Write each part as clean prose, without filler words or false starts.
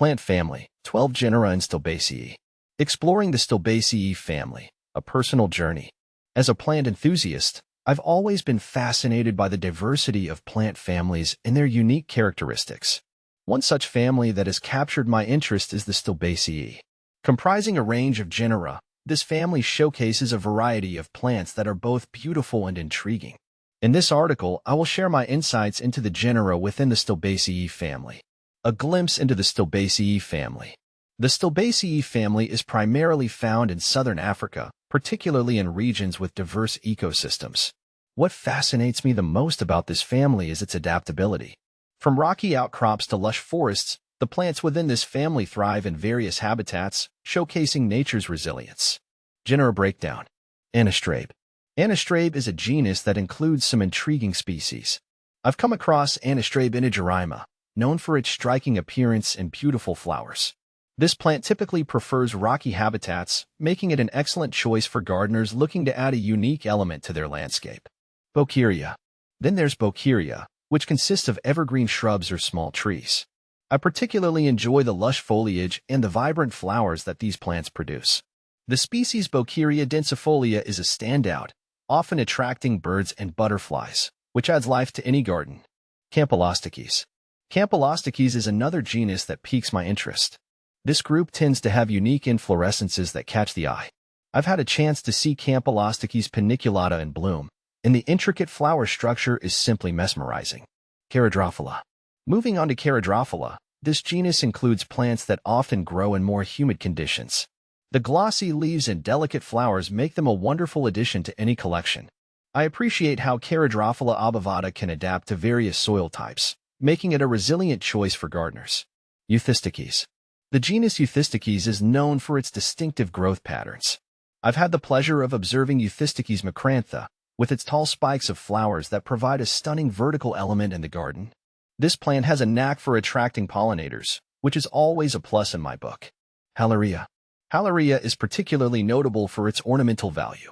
Plant family, 12 genera and Stilbaceae. Exploring the Stilbaceae family, a personal journey. As a plant enthusiast, I've always been fascinated by the diversity of plant families and their unique characteristics. One such family that has captured my interest is the Stilbaceae. Comprising a range of genera, this family showcases a variety of plants that are both beautiful and intriguing. In this article, I will share my insights into the genera within the Stilbaceae family. A glimpse into the Stilbaceae family. The Stilbaceae family is primarily found in southern Africa, particularly in regions with diverse ecosystems. What fascinates me the most about this family is its adaptability. From rocky outcrops to lush forests, the plants within this family thrive in various habitats, showcasing nature's resilience. Genera breakdown. Anastrabe. Anastrabe is a genus that includes some intriguing species. I've come across Anastrabe inigerrima, known for its striking appearance and beautiful flowers. This plant typically prefers rocky habitats, making it an excellent choice for gardeners looking to add a unique element to their landscape. Bokeria. Then there's Bokeria, which consists of evergreen shrubs or small trees. I particularly enjoy the lush foliage and the vibrant flowers that these plants produce. The species Bokeria densifolia is a standout, often attracting birds and butterflies, which adds life to any garden. Campylostachys. Campylostachys is another genus that piques my interest. This group tends to have unique inflorescences that catch the eye. I've had a chance to see Campylostachys paniculata in bloom, and the intricate flower structure is simply mesmerizing. Charadrophila. Moving on to Charadrophila, this genus includes plants that often grow in more humid conditions. The glossy leaves and delicate flowers make them a wonderful addition to any collection. I appreciate how Charadrophila obovata can adapt to various soil types, making it a resilient choice for gardeners. Euthystachys. The genus Euthystachys is known for its distinctive growth patterns. I've had the pleasure of observing Euthystachys macrantha, with its tall spikes of flowers that provide a stunning vertical element in the garden. This plant has a knack for attracting pollinators, which is always a plus in my book. Halleria. Halleria is particularly notable for its ornamental value.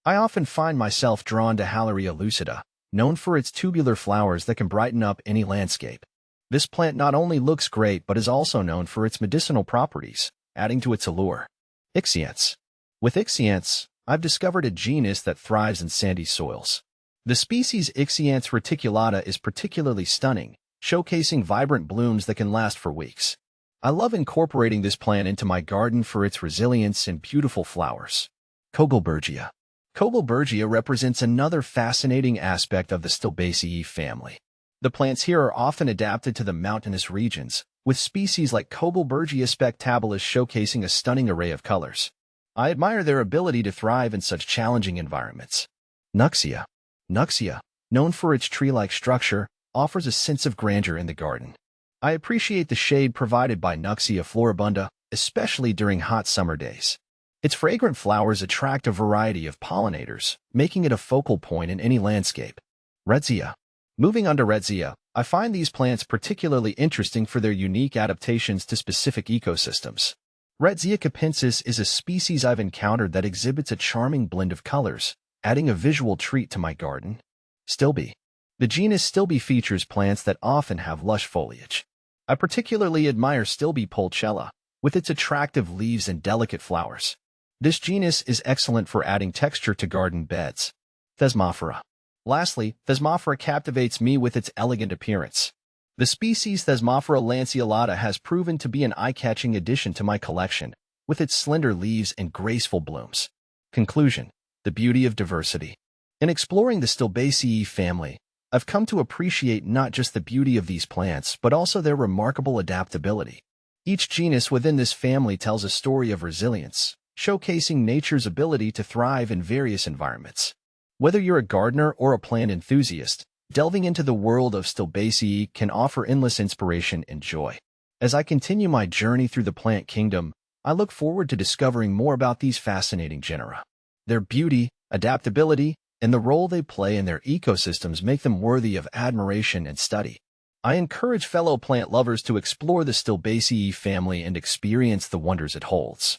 I often find myself drawn to Halleria lucida, known for its tubular flowers that can brighten up any landscape. This plant not only looks great but is also known for its medicinal properties, adding to its allure. Ixanthes. With Ixanthes, I've discovered a genus that thrives in sandy soils. The species Ixanthes reticulata is particularly stunning, showcasing vibrant blooms that can last for weeks. I love incorporating this plant into my garden for its resilience and beautiful flowers. Kogelbergia. Kogelbergia represents another fascinating aspect of the Stilbaceae family. The plants here are often adapted to the mountainous regions, with species like Kogelbergia spectabilis showcasing a stunning array of colors. I admire their ability to thrive in such challenging environments. Nuxia. Nuxia, known for its tree-like structure, offers a sense of grandeur in the garden. I appreciate the shade provided by Nuxia floribunda, especially during hot summer days. Its fragrant flowers attract a variety of pollinators, making it a focal point in any landscape. Redzia. Moving on to Redzia, I find these plants particularly interesting for their unique adaptations to specific ecosystems. Redzia capensis is a species I've encountered that exhibits a charming blend of colors, adding a visual treat to my garden. Stilby. The genus Stilby features plants that often have lush foliage. I particularly admire Stilby pulchella, with its attractive leaves and delicate flowers. This genus is excellent for adding texture to garden beds. Thesmophora. Lastly, Thesmophora captivates me with its elegant appearance. The species Thesmophora lanceolata has proven to be an eye-catching addition to my collection, with its slender leaves and graceful blooms. Conclusion. The beauty of diversity. In exploring the Stilbaceae family, I've come to appreciate not just the beauty of these plants, but also their remarkable adaptability. Each genus within this family tells a story of resilience, showcasing nature's ability to thrive in various environments. Whether you're a gardener or a plant enthusiast, delving into the world of Stilbaceae can offer endless inspiration and joy. As I continue my journey through the plant kingdom, I look forward to discovering more about these fascinating genera. Their beauty, adaptability, and the role they play in their ecosystems make them worthy of admiration and study. I encourage fellow plant lovers to explore the Stilbaceae family and experience the wonders it holds.